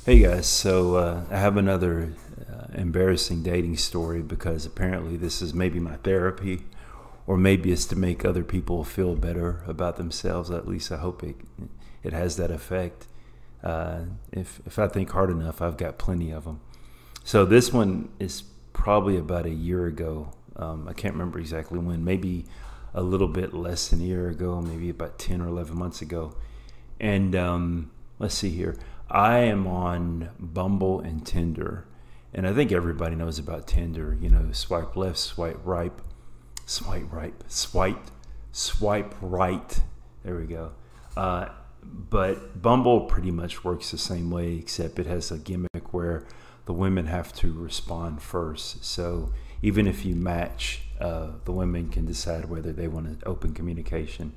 Hey guys, I have another embarrassing dating story because apparently this is maybe my therapy, or maybe it's to make other people feel better about themselves. At least I hope it has that effect. If I think hard enough, I've got plenty of them. So this one is probably about a year ago. I can't remember exactly when. Maybe a little bit less than a year ago, maybe about 10 or 11 months ago. And let's see here. I am on Bumble and Tinder, and I think everybody knows about Tinder. You know, swipe left, swipe right, swipe right. There we go. But Bumble pretty much works the same way, except it has a gimmick where the women have to respond first. So even if you match, the women can decide whether they want to open communication.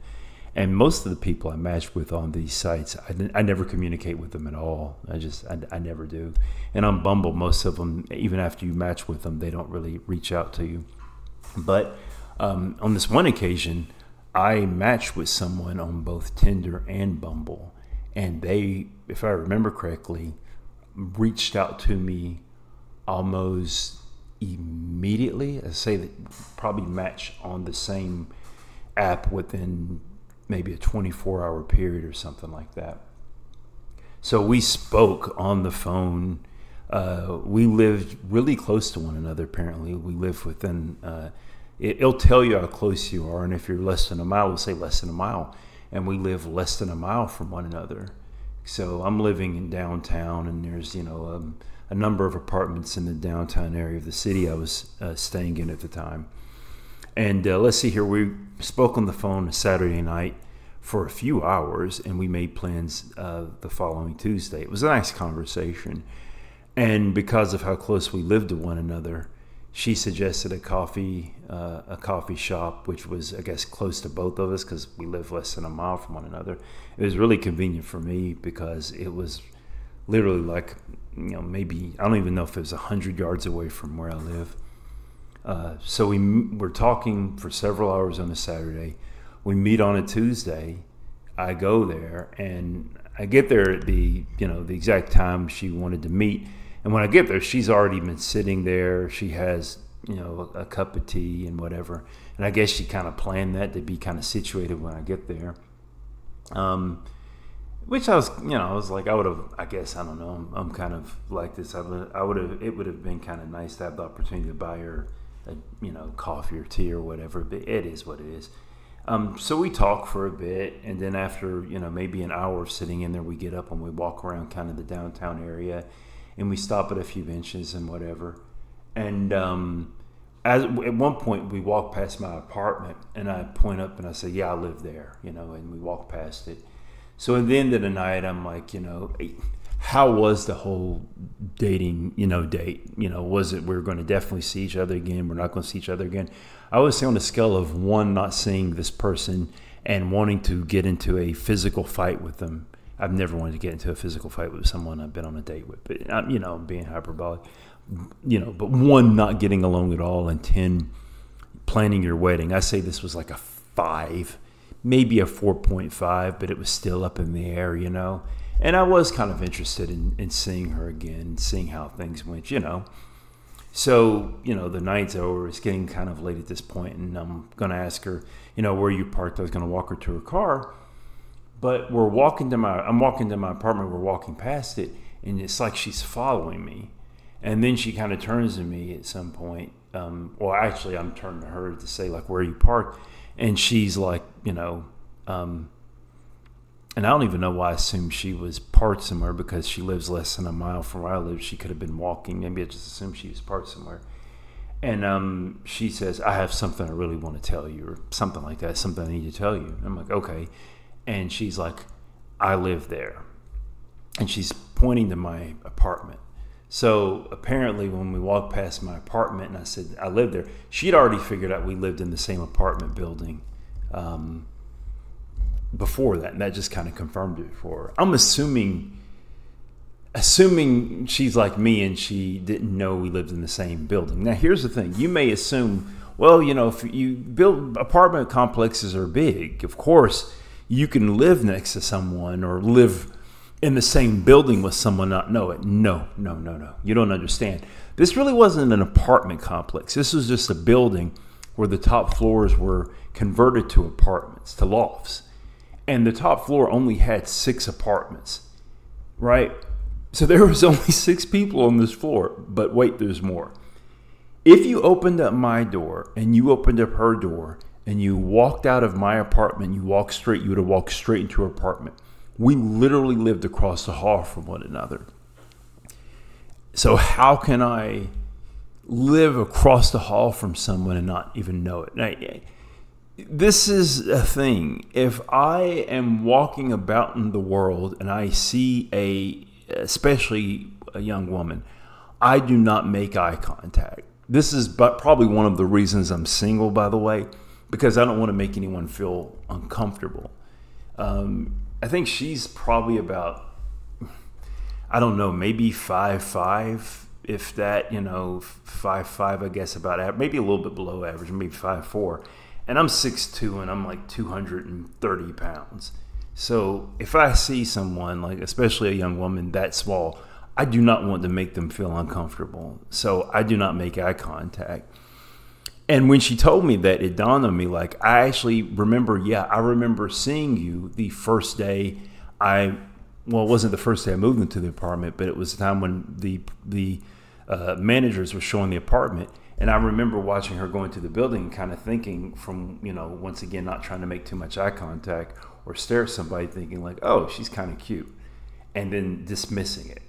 And most of the people I match with on these sites, I never communicate with them at all. I never do. And on Bumble, most of them, even after you match with them, they don't really reach out to you. But on this one occasion, I matched with someone on both Tinder and Bumble. And they, if I remember correctly, reached out to me almost immediately. I say that probably match on the same app within maybe a 24-hour period or something like that. So we spoke on the phone. We lived really close to one another, apparently. We live within, it'll tell you how close you are, and if you're less than a mile, it'll say less than a mile. And we live less than a mile from one another. So I'm living in downtown, and there's, a number of apartments in the downtown area of the city I was staying in at the time. And let's see here, we spoke on the phone Saturday night for a few hours, and we made plans the following Tuesday. It was a nice conversation. And because of how close we lived to one another, she suggested a coffee shop, which was, I guess, close to both of us because we live less than a mile from one another. It was really convenient for me because it was literally like, maybe, I don't even know if it was 100 yards away from where I live. So we're talking for several hours on a Saturday. We meet on a Tuesday. I go there, and I get there at the exact time she wanted to meet. And when I get there, she's already been sitting there. She has, a cup of tea and whatever. And I guess she kind of planned that to be kind of situated when I get there. Which I was like, I would have, I guess, I don't know. I'm kind of like this. It would have been kind of nice to have the opportunity to buy her coffee or tea or whatever, but it is what it is. So we talk for a bit, and then after, maybe an hour of sitting in there, we get up and we walk around kind of the downtown area, and we stop at a few benches and whatever. And at one point, we walk past my apartment, and I point up and I say, yeah, I live there, and we walk past it. So at the end of the night, I'm like, how was the whole dating, date? Was it we're going to definitely see each other again? We're not going to see each other again. I would say on a scale of 1, not seeing this person and wanting to get into a physical fight with them. I've never wanted to get into a physical fight with someone I've been on a date with, but I'm being hyperbolic. But 1, not getting along at all, and 10, planning your wedding. I say this was like a 5, maybe a 4.5, but it was still up in the air, And I was kind of interested in seeing her again, seeing how things went, So, the night's over. It's getting kind of late at this point, and I'm going to ask her, where you parked. I was going to walk her to her car. But I'm walking to my apartment. We're walking past it, and it's like she's following me. And then she kind of turns to me at some point. Actually, I'm turning to her to say, like, where are you parked? And she's like, and I don't even know why I assumed she was parked somewhere because she lives less than a mile from where I live. She could have been walking. Maybe I just assumed she was parked somewhere. And she says, I have something I really want to tell you, or something like that, something I need to tell you. And I'm like, okay. And she's like, I live there. And she's pointing to my apartment. So apparently when we walked past my apartment and I said, I live there, she'd already figured out we lived in the same apartment building before that, and that just kind of confirmed it for her. I'm assuming she's like me and she didn't know we lived in the same building. Now, here's the thing. You may assume, well, if you build apartment complexes are big, of course, you can live next to someone or live in the same building with someone not know it. No. You don't understand. This really wasn't an apartment complex. This was just a building where the top floors were converted to apartments, to lofts. And the top floor only had 6 apartments, right? So there was only 6 people on this floor. But wait, there's more. If you opened up my door and you opened up her door and you walked out of my apartment, you would have walked straight into her apartment. We literally lived across the hall from one another. So how can I live across the hall from someone and not even know it? Now, this is a thing. If I am walking about in the world and I see especially a young woman, I do not make eye contact. This is probably one of the reasons I'm single, by the way, because I don't want to make anyone feel uncomfortable. I think she's probably about, I don't know, maybe 5'5", if that, 5'5", I guess, about maybe a little bit below average, maybe 5'4". And I'm 6'2", and I'm like 230 pounds. So if I see someone, like especially a young woman that small, I do not want to make them feel uncomfortable. So I do not make eye contact. And when she told me that, it dawned on me, like, I actually remember, I remember seeing you the first day it wasn't the first day I moved into the apartment, but it was the time when the managers were showing the apartment. And I remember watching her go into the building and kind of thinking from, once again, not trying to make too much eye contact or stare at somebody, thinking like, oh, she's kind of cute, and then dismissing it.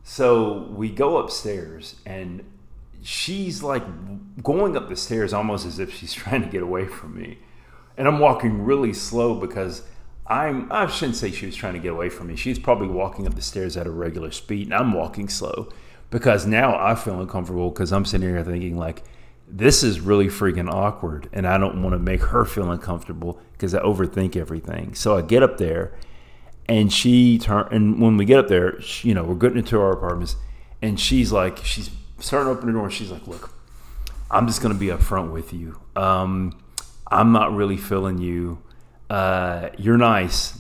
So we go upstairs, and she's like going up the stairs almost as if she's trying to get away from me. And I'm walking really slow because I shouldn't say she was trying to get away from me. She's probably walking up the stairs at a regular speed, and I'm walking slow because now I feel uncomfortable because I'm sitting here thinking like, this is really freaking awkward, and I don't want to make her feel uncomfortable because I overthink everything. So I get up there, and and when we get up there, we're getting into our apartments, and she's starting to open the door, and she's like, look, I'm just going to be upfront with you. I'm not really feeling you. You're nice.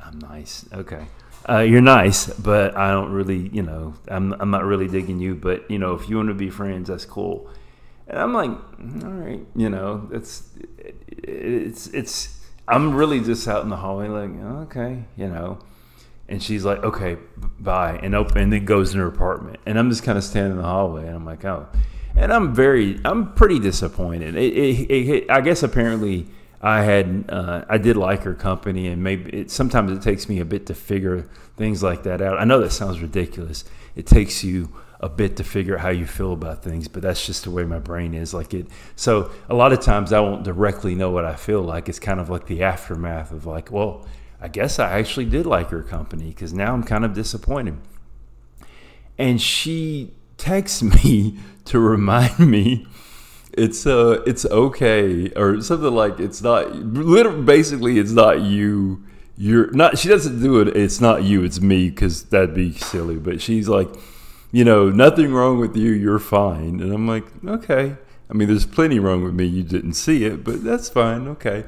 I'm nice. Okay. You're nice, but I don't really, I'm not really digging you, but if you want to be friends, that's cool. And I'm like, all right, I'm really just out in the hallway like, okay, and she's like, okay, bye, and then goes in her apartment, and I'm just kind of standing in the hallway, and I'm like, oh, and I'm pretty disappointed. I guess apparently I did like her company, and maybe sometimes it takes me a bit to figure things like that out. I know that sounds ridiculous. It takes you a bit to figure out how you feel about things, but that's just the way my brain is. So a lot of times I won't directly know what I feel like. It's kind of like the aftermath of like, well, I guess I actually did like her company because now I'm kind of disappointed. And she texts me to remind me it's okay, or something like, it's not, literally, basically it's not you. You're not, she doesn't do it. It's not you, it's me, because that'd be silly. But she's like, nothing wrong with you. You're fine. And I'm like, okay. I mean, there's plenty wrong with me. You didn't see it, but that's fine. Okay.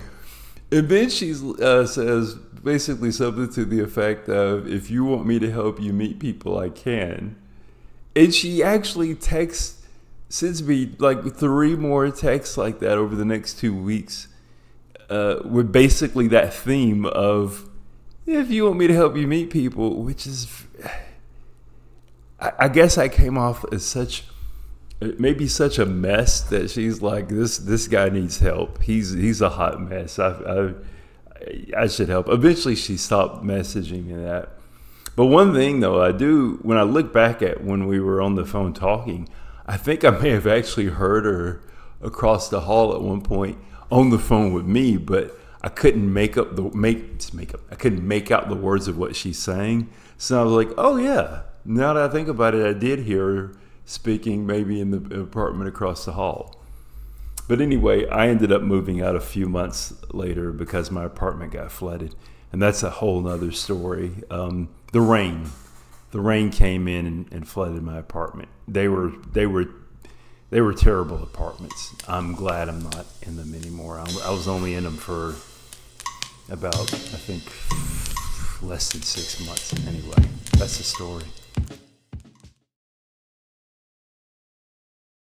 And then she says basically something to the effect of, if you want me to help you meet people, I can. And she actually sends me like 3 more texts like that over the next 2 weeks, with basically that theme of, if you want me to help you meet people, which is, I guess I came off as maybe such a mess that she's like, this guy needs help. He's a hot mess. I should help. Eventually she stopped messaging me that. But one thing though, I do, when I look back at when we were on the phone talking, I think I may have actually heard her across the hall at one point on the phone with me, but I couldn't make out the words of what she's saying. So I was like, oh yeah, now that I think about it, I did hear her speaking maybe in the apartment across the hall. But anyway, I ended up moving out a few months later because my apartment got flooded, and that's a whole nother story. The rain came in and flooded my apartment. They were terrible apartments. I'm glad I'm not in them anymore. I was only in them for about, I think, less than 6 months. Anyway, that's the story.